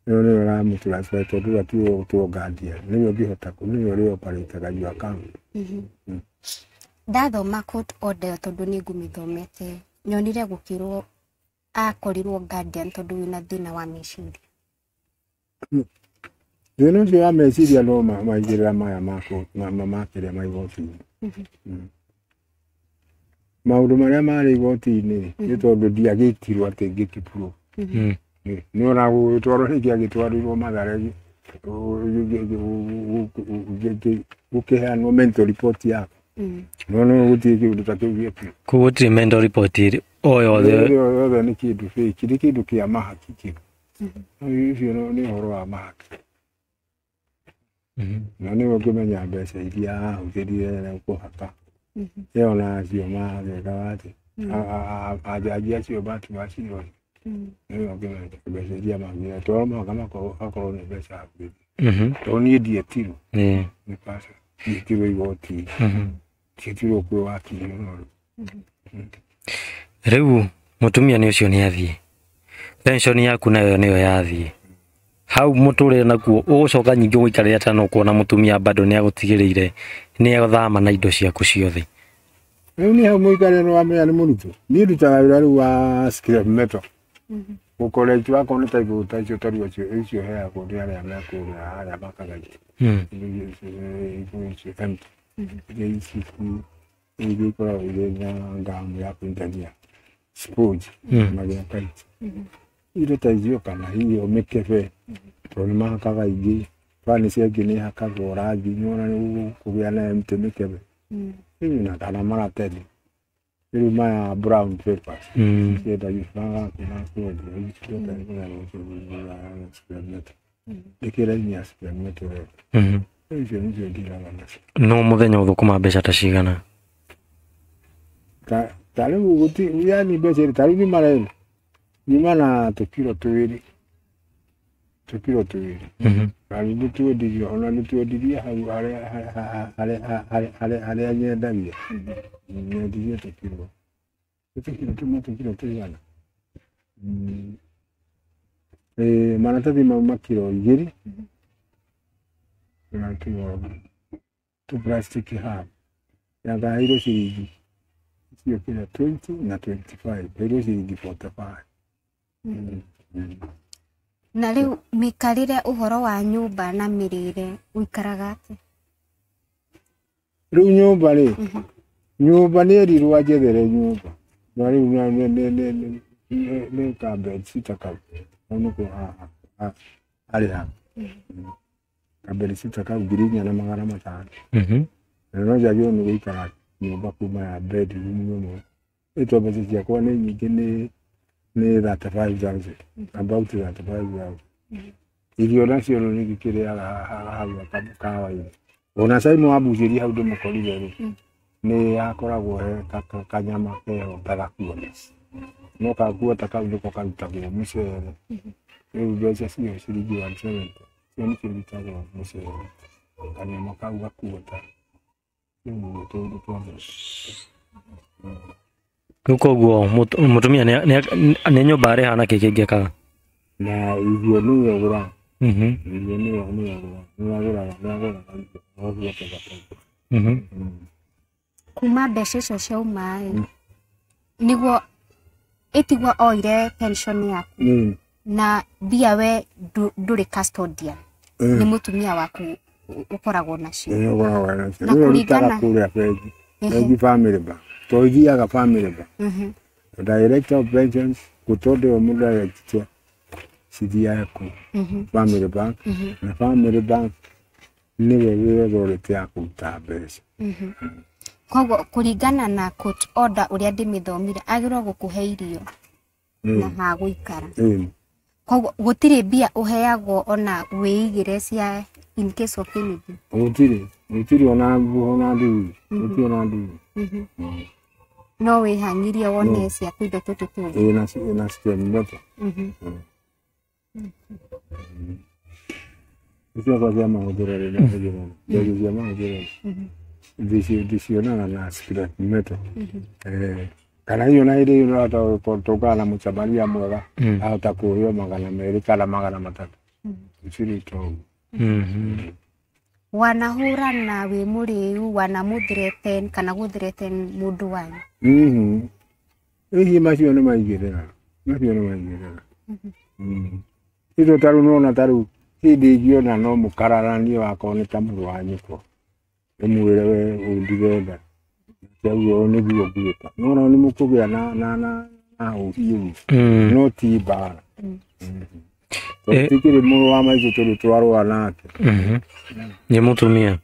ĩno nĩwe ũramũtransfer tondũ atuo tuongandia nĩwe ũngĩhota nĩwe ũrĩ operator your account ndathoma court order tondu ni ngumithomete nyonire gukirwo akorirwo guardian tondu wina thina wa meciria thina ucio wa meciria no maigirira maya makĩrĩa ma igoti-inĩ maũndũ marĩa marĩ igoti-inĩ nĩ tondũ ndiagĩtirwo atĩ ngĩkĩpurwo nĩ ona gũgĩtwarwo nĩkĩ agĩtwarirwo Mathare gũkĩheanwo mental report yako no gũtirĩ kĩndũ ta kĩu gĩekwo koguo gũtirĩ mental report o yothe nĩ kĩndũ fake nĩ kĩndũ kĩa mahaki kĩu ũcio nĩ ũhoro wa mahaki na nĩwe ũngĩmenya mbeca iria ahũthĩrire kũhaka ĩyo nacio mageka atĩ ajaji acio macirwo nĩwe ũngĩmenya mbeca iria magĩra tondũ mũhaka akorwo nĩ mbeca ahũthĩrire tondũ niĩ ndietirwo nĩ pasa ndietirwo igoti ndietirwo kwĩ wakiri ũnoru rĩu mũtumia nĩ ũcio nĩ athiĩ pension yaku nayo nĩyo yathiĩ hau mũtũrĩre nakuo ũgũcoka nyingĩ gũikarĩra tano kuona mũtumia bado nĩ agũtigĩrĩire nĩ athama na indo ciaku ciothe rĩu nĩ hau mũikarĩre nĩ wamenya nĩ mũritũ niĩ ndutaga wĩra rĩu wa scrap metal gũkorect wakorwo nĩ ta igũrũ ta icio tarua icio heagwo nĩ arĩa mekũrĩa arĩa makagaia icio empty iria ici iria ikoragwo irĩ na ngamu ya kũingania sponge magĩa kaiti indo ta icio kana hiyo mĩkebe tondũ nĩ mahakaga ingĩ furniture ingĩ nĩ hakagwo rangi nĩwona nĩ kũgĩa na empty mĩkebe rĩu na kana marateni rĩu maya brown papers ciendagio kana kwendia ndĩkĩraini ya scrap metal icio nĩcio ndiraga nacio no mũthenya ũthũkũma mbeca ta cigana ta rĩu gũti yani mbeca ta rĩu nĩ marenda nyuma na tũkiro twĩrĩ na nĩ tuendirio ona nĩ tuendirie hau harĩa nyendagia nyendirie tũkiro tũigana maratathi mau makiro 2 na tu plastic hub yagaire ciringi icio kĩrĩa 20 na 25 ĩrĩ ciringi 45 na rĩu mĩkarĩre ũhoro wa nyũmba na mĩrĩre ũikaraga atĩ rĩu nyũmba nĩ erirwo anjethere nyũmba na rĩu nĩ kabed sitakau nĩkũ arĩ ha kabed sitakau 4,500 na no njagĩrĩirwo nĩ gũikara nyũmba kuma ya bedroom ĩmwe ĩtwo mbeca ciakwa nĩ nyingĩ nĩ 35,000 about 35,000 irio nacio nĩ ngĩkĩrĩaga hau kawa-inĩ ona cai mũwambucĩria hau ndĩmũkorire rĩ nĩ hakoragwo he kanyama keho tagakuota no kakuota kau nĩko karutagwo mũcere rĩu mbeca cio ciringi 170 cio nĩ cirutagwo mũcere kanyama kau gakuota koguo mũtumia nĩ nyũmba arĩ hana kĩngĩ ngĩkaga na irio nĩ yogũra irio nĩ yogũra kuma mbeca icio ciauma nĩguo ĩtigwo oire pension yaku na mbia we ndũrĩ custodian nĩ mũtumia waku ukoragwo nacio Nĩ ũkoragwo nacio. Na Nĩ kũringana- ũrutaga kũrĩa bengi. Bengi family bank. Tũithiaga family bank. Director of pensions kutoda wa muda ya kichwa cithiaga kũ family bank. Na family bank nĩwe wĩra ũrĩa ya kũruta mbeca. koguo kũringana na court order ũrĩa ndĩmĩthomire agĩrĩirwo gũkũhe irio na ha gũikara koguo gũtirĩ mbia ũheagwo ona wĩigĩre cia in case of anything gũtirĩ ona ndugu gũtirĩ ona ndugu no wĩhangirie wone cia indo tũtũ tũngĩ na stembeto Sio kwa jamaa udhurari na hujurani. Ndio jamaa udhurari. Disionana na spira meto. Kana hiyo na ile ile hata kutoka na mchabalia mwega hata kuyo magana meri kala magana matatu. Usiri to. Wanahura na we muriu wanamudreten kana gudreten mundu wanyu. Hii macio nĩ maigĩrĩra. Macio nĩ maigĩrĩra. Ito taru no taru hindi ngiona no mũkararania wako nĩ ta mũrũ wa nyũkwa ũmwĩre we ũndigenda kĩaguo nĩguo ngwĩka no nĩ mũkũgĩa na ũhiũ no ti mbara tikĩrĩ mũrũ wa maitũ tũrĩ twarũa nake nĩ mũtumia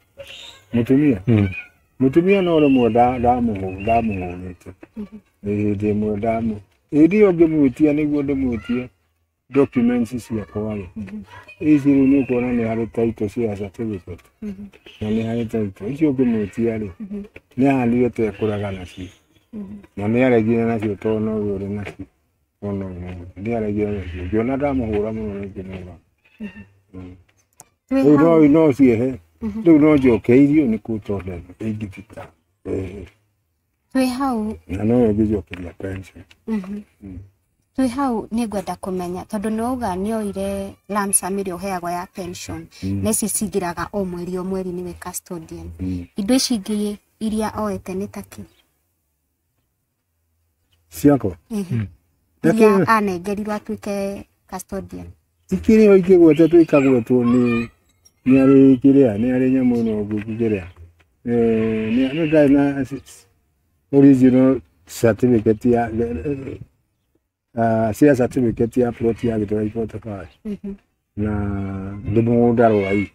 mũtumia no rĩmwe ndamũhũrĩte hĩndĩ ĩmwe hĩndĩ ĩyo ngĩmwĩtia nĩguo ndĩmwĩtie documents ciakwa ici rĩu nĩ ũkuona nĩ harĩ title cia certificate na nĩ harĩ title icio ngĩmwĩtia rĩ nĩ ahanire ta ekũrega nacio na nĩ aregire nacio tondũ no we ũrĩ nacio nĩ aregire nacio ngĩona ndamũhũra mũno nĩ ngĩmũra rĩu no ciĩhe rĩu no njokeirio nĩ kũtondera ingĩthika twĩ hau na no ngĩjokeria pension twĩ hau nĩ ngwenda kũmenya tondũ nĩuga nĩoire lump sum ĩrĩa ũheagwo ya pension na ici cingĩraga o mweri nĩwe custodian indo ici ingĩ iria oete nĩ takĩ ciakwa iria anengerirwo atuĩke custodian tikĩrĩ o ingĩgweta ikagwetwo nĩ arĩ kĩrĩa nĩ arĩ nyamũ ĩno ngũkĩrĩa nĩ ndarĩ na original certificate ya cia certificate ya plot ya gĩtũra ipotekai na ndĩmũgũnda rwai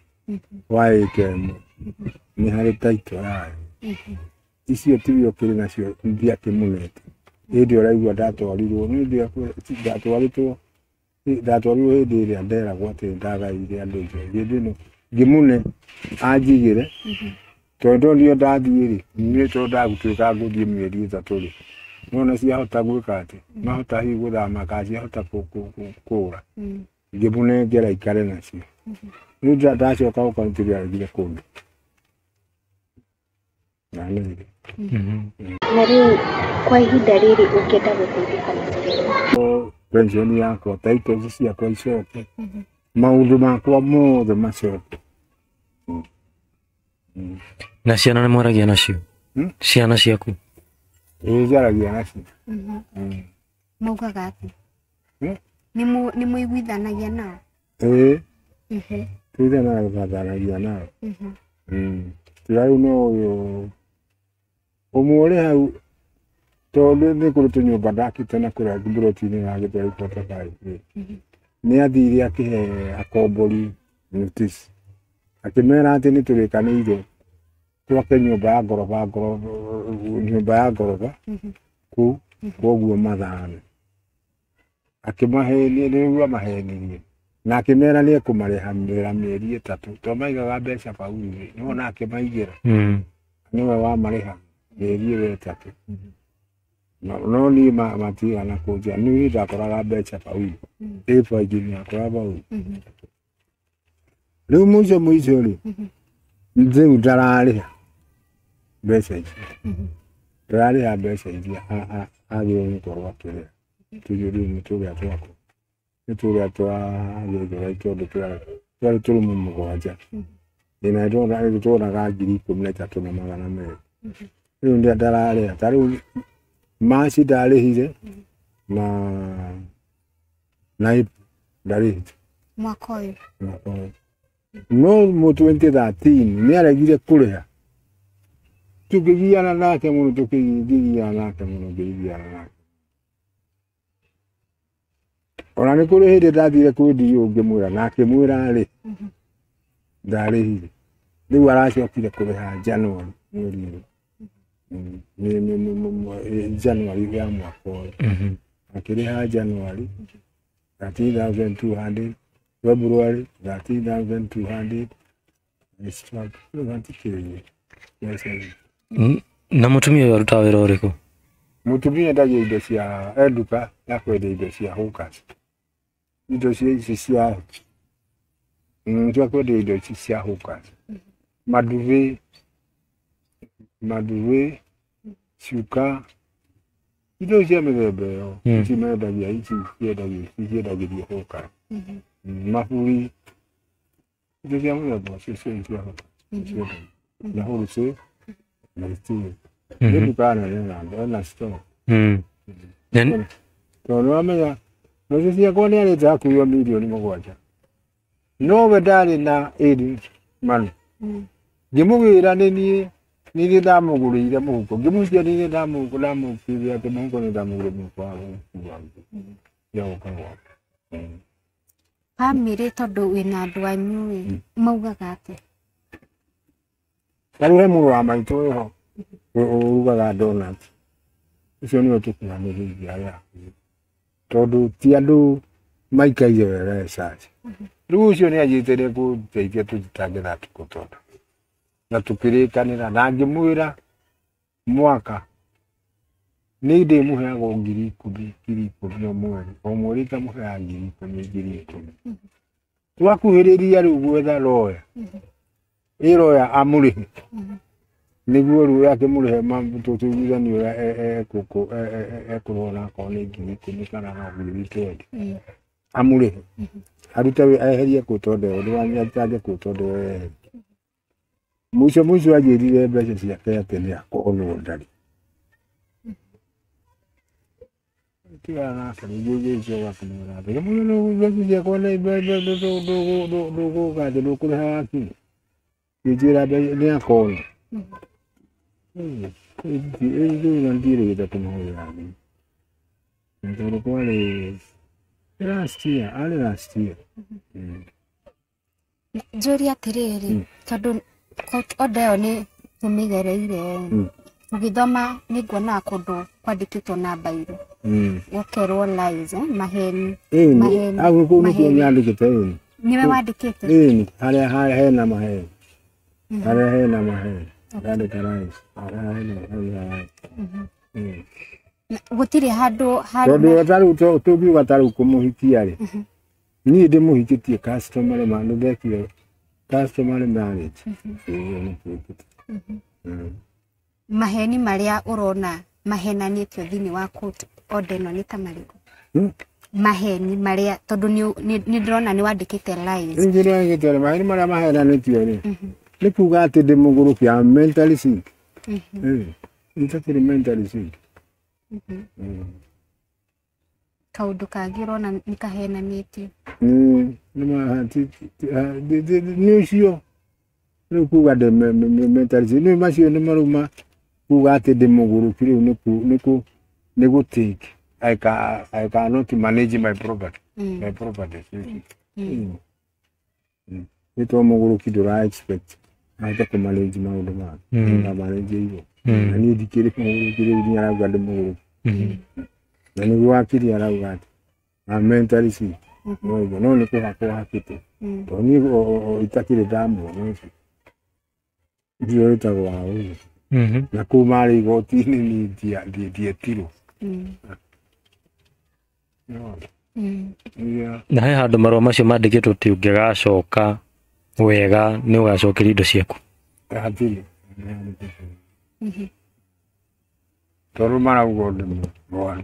wa ĩkemwe nĩ harĩ title yayo icio tibio kĩrĩ nacio ndiakĩmunete hĩndĩ ũraigua ndatwarirwo nĩ ndatwarirwo hĩndĩ ĩrĩa nderagwo atĩ ndagaire andũ hĩndĩ ĩno ngĩmune anjigĩre tondũ ndio ndathiĩ rĩ nĩ tondũ ndagũtuĩka ngũthiĩ mĩeri ĩtatũ rĩ nona ciahota gwĩka atĩ mahota hihi gũthama kana ciahota kũũra ngĩmune ngera ikare nacio rĩu ndacoka gũkaũntĩria aregire kũndũ na rĩu kwa ihinda rĩrĩ ũngĩenda gũteithĩka na pension yakwa titles ciakwa icoke maũndũ makwa mothe macoke na ciana nĩ mwaragia nacio ciana ciaku njaragia nacio maugaga atĩ nĩ mũiguithanagia nao tuithanagia nao tirau no ũyũ ũmwe ũrĩ hau tondũ nĩ kũrĩ tũnyũmba ndakĩte na kũrĩa mburoti-inĩ ya gĩtũra ipotekai nĩ athire akĩhe akombori notice akĩmera atĩ nĩ tũrĩkanĩire twake nyũmba ya ngoroba kũu koguo mathane akĩmahenia nĩguo amahenirie na akĩmera nĩ ekũmarĩhamĩra mĩeri ĩtatũ tondũ maigaga mbeca pauni no nake maigĩra nĩwe wamarĩha mĩeri ĩyo ĩtatũ no niĩ matigana kũnjĩra niĩ ndakoraga mbeca pauni ĩbangi yakora pauni rĩu mũico rĩ rĩu ndararĩha mbeca icio ndararĩha mbeca iria agĩrĩirwo nĩ gũkorwo akĩrĩha tũjũri nĩ tũrĩa twakwa nĩ tũrĩa twagĩrĩirwo tondũ twarĩ tũrũmu mũgwanja na twonaga 13,200 rĩu ndararĩha ta rĩu maci ndarĩhire na ndarĩhite mwaka ũyũ no mu 2013 nĩ aregire kũrĩha tukigiana nake mũno tukigiana nake mũno ngĩgiana nake ona nĩ kũrĩ hĩndĩ ndathire kwĩ ndigũ ngĩmwĩra na akĩmwĩra rĩ ndarĩhire rĩu aracokire kũrĩha January mweri January ya mwaka ũyũ akĩrĩha January 13,200 February 13,200 na mutumia ũyũ arutaga wĩra ũrĩkũ? Mutumia ndagia indo cia enduka ya kwendia indo cia hookers indo cia cia cia kwendia indo cia hookers maduve shuka indo cia mĩthemba ĩyo cimendagia ici ciendagĩrio hookers maburi indo cia mĩthemba cia na wholesale na retail ndukana na store tondũ wamenya mũciĩ ciakwa nĩ arĩte hakuhio mirioni mũgwanja no we ndarĩ na ĩri manu ngĩmũgĩra nĩ niĩ ndamũgũrĩire mũhuko ngĩmũcia nĩ niĩ ndamũkĩire atĩ mũhuko nĩ ndamũgũrĩire mũhuko wa gũkua ya gũka gwakwa. Bamĩrĩ tondũ wĩna andũ anyu maugaga atĩ? Tarĩu he mũrũ wa maitũ wĩho urugaga donut ucio nĩwe tũkuhanĩrĩirie arĩa hakuhĩ tondũ ti andũ maikaire wega research rĩu ũcio nĩ anjĩte nĩ gũteithia tũthitange na tukũ tondũ na tũkĩrĩkanĩra na ngĩmwĩra mwaka nĩ ndĩmũheaga 10,000 o mweri ngamũheaga 10,000 twakuhĩrĩria rĩu gwetha lawyer lawyer amũrĩhe niguo rĩu akĩmũrĩhe tũtũiguithanio ũrĩa ekũrora akorwo nĩ 10,000 kana no 20,000 amũrĩhe arute eherie kũtonda ĩyo ndĩwanyatange kũtonda ĩyo eherie mũico anjĩrire mbeca ciake atĩ nĩ akorwo ndarĩ tigana nake nĩguo gakĩmwĩra atĩ mbeca ciakwa ndũgũka ndũkũrĩha wakinya ngĩnjĩra nĩ akona rĩu ndirĩgĩte kũmũhũrĩra thimũ tondũ kwarĩ last year njũria atĩrĩrĩ tondũ order ĩyo nĩ tũmĩgereire tũgĩthoma nĩ nguonaga kũndũ kwandĩkĩtwo na mbairũ gũkerwo lies maheni hau kũu nĩkuo nyandĩkĩte ĩni nĩwe wandĩkĩte ĩni harĩa hena maheni harĩa hena maheni ndandĩka lies gũtirĩ handũ tondũ tũngiuga ta rĩu kũmũhikia rĩ niĩ ndĩmũhikĩtie customary man ndekire customary marriage maheni marĩa ũrona mahenanĩtio thĩinĩ wa court order ĩno nĩ ta marĩkũ maheni marĩa tondũ nĩ ndĩrona nĩ wandĩkĩte lies maheni marĩa mahenanĩtio rĩ nĩ kuga atĩ ndĩmũgũrũkia mentally sick itakĩrĩ mentally sick kaũndũ kangĩ ũrona nĩ kahenanĩtio nĩ ũcio rĩu kuga mentally sick nĩ macio nĩ maruma kuga atĩ ndĩmũgũrũki rĩu nĩ gũtake I cannot manage my property nĩ twamũgũrũki ndũra expect ahote kũmanage maũndũ make na manage igũ na niĩ ndikĩrĩ mũgũrũki rĩu nĩ arauga ndĩmũgũrũki na nĩguo wakiri arauga atĩ mentally sick no nĩ kũhakwo hakĩte tondũ niĩ itakĩrĩ ndamuona ũcio ndio wĩtagwo wa ũguo na kũu marĩ igoti-inĩ niĩ ndietirwo na he handũ marũa macio mandĩkĩtwo atĩ ũngĩgacoka wega nĩ ũgacokeria indo ciaku hatirĩ tondũ marauga ndĩ mũrwaru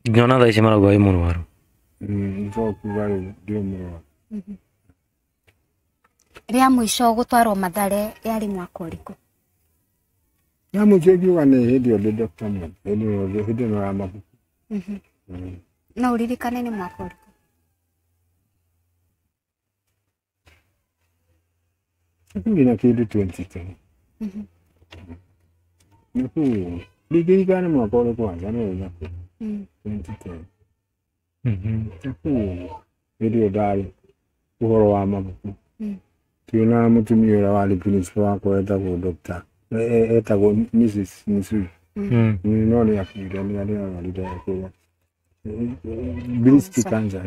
nginya ona thaa ici marauga wĩ mũrwaru nĩtwakuga rĩu ndĩ mũrwaru rĩa mũico gũtwarwo Mathare yarĩ mwaka ũrĩkũ? ya mũico ngiuga nĩ hĩndĩ ĩyo ndĩ Dr. Mo hĩndĩ ĩno ya mabuku no ũririkane nĩ mwaka ũrĩkũ? na kindu 2010 nuku ndirikana mwaka ule kwanza no naku 2010 nuku video ndari uhoro wa mabuku tuona mutumia ura wari principal wako etagwo Dr. etagwo Mrs. Misui no ni akuire ni arwarire kuya breast cancer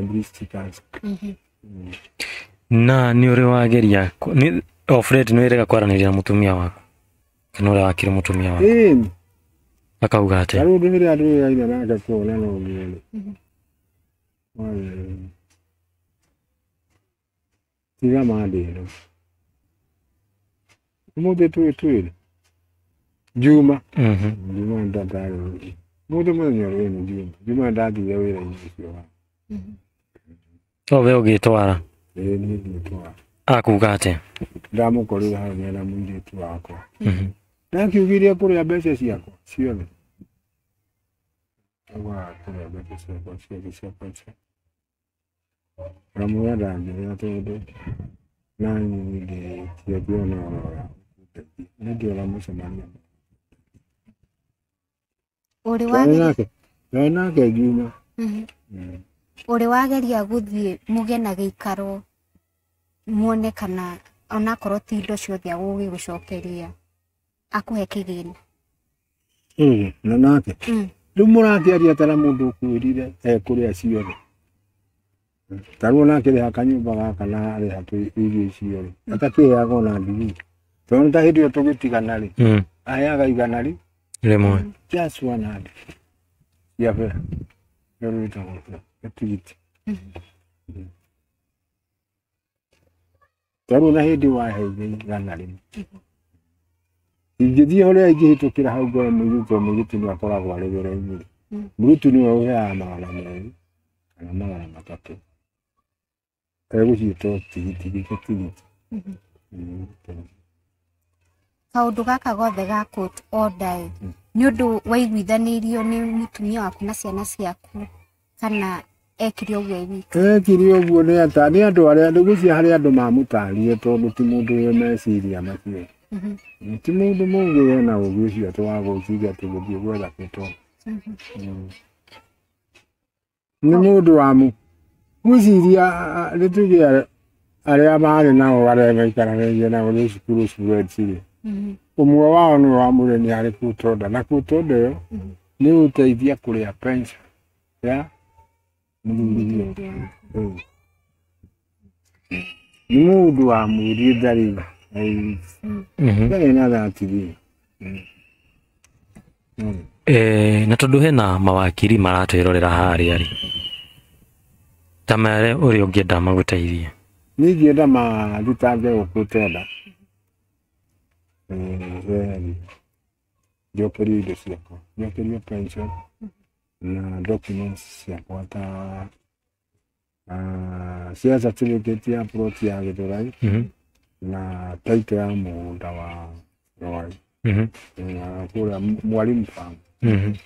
na ni uri wageria ni Fred no irega kwaraniria na mutumia wako kana ura wakire mutumia wako akauga ate aru ndire andu ya ina nake kuona no ngire tiga mandiro mude tu Juma Juma ndadayo mude mwenye Juma ndadi ya wira yisio we ugitwara ni nditwara akuga ate ndamukorira hamwe na munditu wako nakiugiria kuria mbeca ciakwa ciothe agwa kuria mbeca ciakwa ramuya ndangĩrĩa tondũ na niĩ ndingĩona ũhoro nĩngĩona mũcemanio nake Juma ũrĩ wageria gũthiĩ mũgĩe na gĩikaro muone kana onakorwo ti indo ciothe agũgĩgũcokeria akũhe kĩgĩna na nake rĩu mũrakĩaria tara mũndũ ũkwĩrire ekũrĩa ciothe tarwo nake rĩha kanyũmba gaka na rĩha irio icio atakĩheaga ona ndigi tondũ ta hĩndĩ ĩyo tũgĩtigana rĩ aheaga igana rĩmwe just 100 ya fare rĩu ĩtagwo tigiti tarwo na hĩndĩ waheire igana rĩmwe ingĩthiĩ ũrĩa ingĩhĩtũkĩra hau mbere mũirĩtu nĩ akoragwo arĩ wĩra-inĩ mũirĩtu nĩwe ũheaga magana merĩ kana magana matatũ egũciĩtwo tigiti kaũndũ gaka gothe ga court order nĩ ũndũ waiguithanĩirio nĩ mũtumia waku na ciana ciaku kana ekire ũguo wiki ekire ũguo nĩ andũ arĩa ndĩgũcia harĩ andũ mamũtarire tondũ ti mũndũ wĩ meciria macio ti mũndũ mũngĩ wĩna ũgĩ ũcio atĩ wa gwĩciria atĩ gũthiĩ gwetha gĩtoro nĩ mũndũ wa gwĩciria nĩ tuge arĩa marĩ nao arĩa maikaranagia nao nĩ cukuru cirĩ ũmwe wao nĩ wamwĩre nĩ arĩ kutonda na kutonda ĩyo nĩ gũteithia kũrĩa pension ya mũthuri nĩ mũndũ wa mwĩri ndarĩ ndarĩ na thatiri na tondũ hena mawakiri maratwĩrorera harĩa rĩ tamare ũrĩa ũngĩenda magũteithie niĩ ingĩenda mathitange gũkũtenda njokerio indo ciakwa njokerio pension na documents ciakwa ta cia certificate ya plot ya Gĩthũrai na title ya mũgũnda wa Rwai na kũrĩa Mwalimu Farm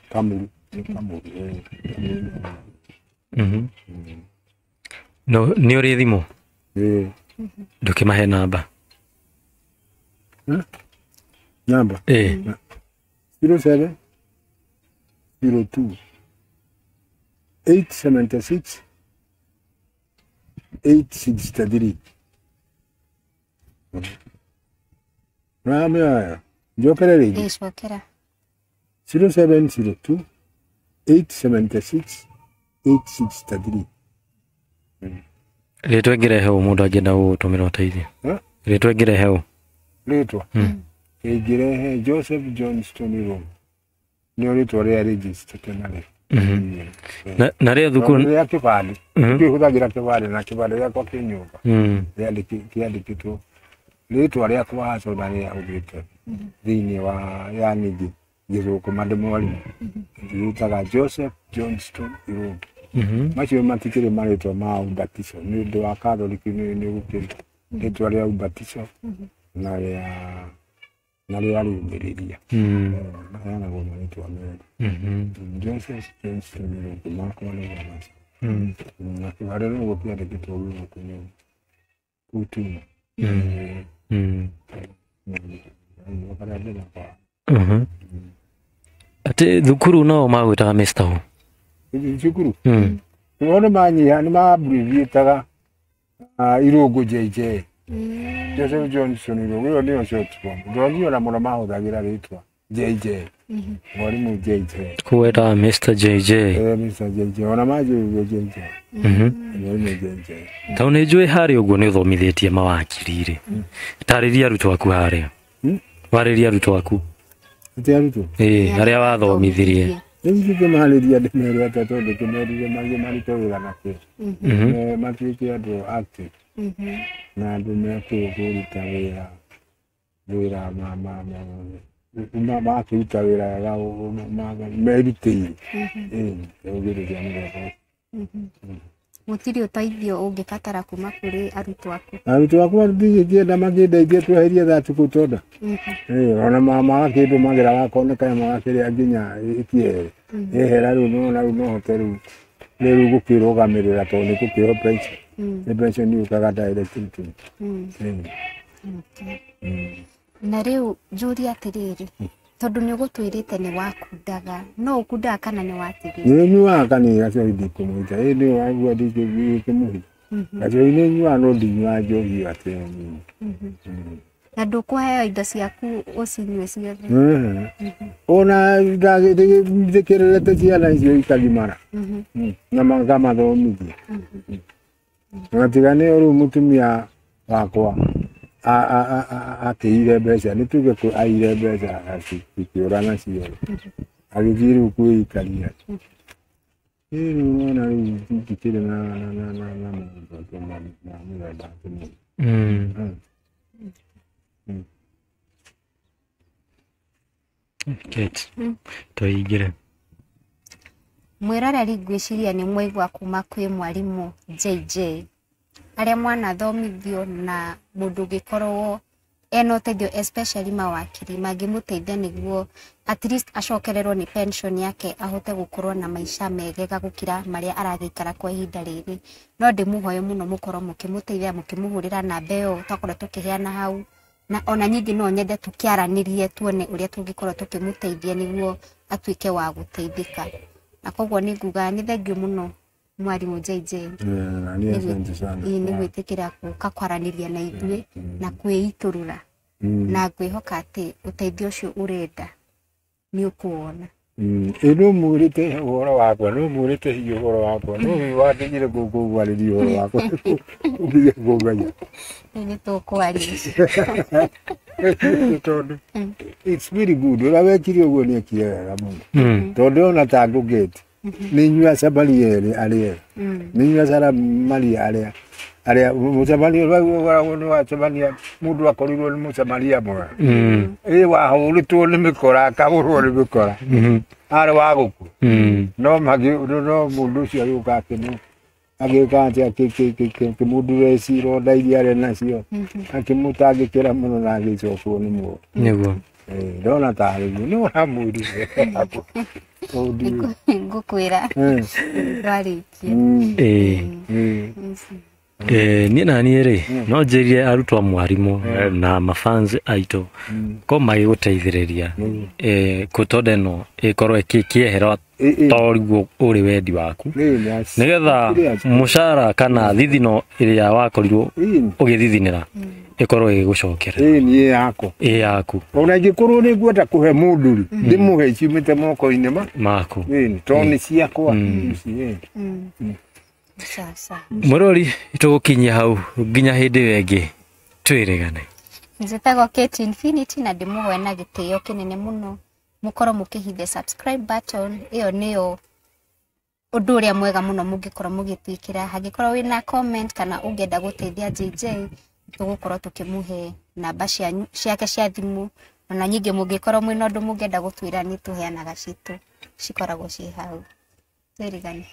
Kamuru no nĩ ũrĩ thimũ ndũkĩmahe namba namba 07 02 876 863 Ramya njokere rĩngĩ icokera 0702 876 863 rĩtwa ngĩrehe mũndũ angĩenda gũtũmĩra ũteithio rĩtwa ngĩrehe rĩtwa ingĩrehe Joseph Johnston Irũngũ nĩo rĩtwa rĩa register narĩ na rĩa thukuru rĩa kĩbandĩ ngĩhũthagĩra kĩbandĩ na kĩbandĩ gĩakwa kĩ nyũmba kĩandĩkĩtwo rĩtwa rĩakwa hacoka rĩa ũgĩte thĩinĩ wa ya ningĩ gĩthũkũma ndĩ mwarimũ ngĩtaga Joseph Johnston Irũngũ macio matikĩrĩ marĩtwa ma ubatizo nĩ ũndũ wa Catholic nĩ gũkĩrĩ rĩtwa rĩa ubatizo na rĩa rĩumĩrĩria maheanagwo marĩtwa merĩ Joseph Johnston Irũngũ makwa nĩ na kĩbandĩ no gũkĩandĩkĩtwo gĩthũkũ kũu Tuma Ati thukuru no magwitaga Mr. Hu Thukuru none manyiha ni mabrivietaga Irungu JJ Joseph Johnson Irungu niyo short form ndonio na muno mahuthagira ritwa JJ mwarimu JJ kuweta Mr. JJ Mr. JJ ona maji JJ mwarimu JJ tau ni njui hari uguo ni uthomithitie mawakiri ri tariria arutwo aku haria wariria arutwo aku Tiarutu aria wathomithirie Nĩngĩke mahaliria ndĩmere atatũ ndĩkĩmerire mangĩ marito wĩra nakĩ matuĩke andũ active na andũ mekũruta wĩra makĩruta wĩra merutĩire ũgĩrĩria mĩthemba Gũtirĩ ũteithio ũngĩbatara kuma kũrĩ arutwo aku arutwo aku matingĩenda makĩndeithie tweherie thati kũtonda ona mama kĩndũ magira gakoneka magakĩrĩa nginya ikie ehera rĩu no hote rĩu gũkĩrũgamĩrĩra tondũ nĩ gũkĩho pension nĩ pension yũkaga direct na rĩu njũria atĩrĩrĩ tondũ nĩ ũgũtwĩrĩte nĩ wakundaga no ũkundaga kana nĩ watigire nĩ nyuaga kanitha cio ndikũmwĩta nĩ wagua ndikĩmũhi acio nĩ nyuaga no ndinyuaga njohi atĩ na ndũkũheo indo ciaku ũcinyue ciothe ona ndagĩthikĩrĩrĩte ciana icio ikagimara na ngamathomithia ngatigane rĩu mũtumia wakwa akĩire mbeca nĩ tuge aire mbeca akĩũra nacio agĩthiĩ rĩu kwĩikaria rĩu ona rĩu tikĩrĩ na mĩthemba toigire mwĩroreri ngwĩciria nĩ mwaigua kuma kwĩ mwarimũ JJ arĩa mwana thomithio na mũndũ ũngĩkorwo ena ũteithio especially mawakiri mangĩmũteithia nĩguo at least acokererwo nĩ pension yake ahote gũkorwo na maica megega gũkira marĩa aragĩikara kwa ihinda rĩrĩ no ndĩmũhoe mũno mũkorwo mũkĩmũteithia mũkĩmũhũrĩra namba ĩyo twakorwo tũkĩheana hau na ona nyingĩ no nyende tũkĩaranĩrie tuone ũrĩa tũngĩkorwo tũkĩmũteithia nĩguo atuĩke wa gũteithĩka na koguo nĩ nguga nĩ thengio mũno mwarimũ JJ nĩ gwĩtĩkĩra gũka kwaranĩria na ithuĩ na kwĩitũrũra na ngwĩhoka atĩ ũteithio ũcio ũrenda nĩ ũkuona no mũrĩte ũhoro wakwa no mũrĩte hiyo ũhoro wakwa no watigire gũkũgwarĩria ũhoro wakwa ũgĩe gũgaya nĩ tũkwaria tondũ it's very good ũrĩa wekire ũguo nĩ ekire wega mũno tondũ ona ta ngũgeti nĩ nyua sabari arĩa nĩ nyua saramari arĩa mũsamaria nĩ wacemania mũndũ akorirwo nĩ mũsamaria mwega wahũrĩtwo nĩ mĩkora akahũrwo nĩ mĩkora arĩ wa gũkũ no mũndũ ũcio agĩũka agĩũka atĩ akĩmũndura cironda iria arĩ nacio akĩmũtangĩkĩra mũno na agĩcokwo nĩ mũndũ nĩguo ndona tarĩ nĩ ũramwĩrire ngũkwĩra ndwarĩkia niĩ naniĩ rĩ no njĩrie arutwo a mwarimũ na mafans aitũ ko magĩgũteithĩrĩria kũtonda ĩno ĩkorwo ĩkĩehera toriguo ũrĩ wendi waku nĩgetha mũcara kana thithino ĩrĩa wakorirwo ũgĩthithinĩra ĩkorwo ĩgĩgũcokera ĩ yaku ona ingĩkorwo nĩ ngwenda kũhe mũndũ ndĩmũhe ciumĩte moko-inĩ maku tondũ nĩ ciakwa mũrori tũgũkinyia hau nginya hĩndĩ ĩyo ĩngĩ twĩrĩgane njĩtagwo Kate Infinity na ndĩmũhoe na gĩtĩo kĩnene mũno mũkorwo mũkĩhithe subscribe button ĩyo nĩyo ũndũ ũrĩa mwega mũno mũngĩkorwo mũgĩtwĩkĩra hangĩkorwo wĩna comment kana ũngĩenda gũteithia JJ tũgũkorwo tũkĩmũhe namba ciake cia thimũ ona nyingĩ mũngĩkorwo mwĩna ũndũ mũngĩenda gũtwĩra nĩ tũheanaga citũ cikoragwo ciĩ hau twĩrĩgane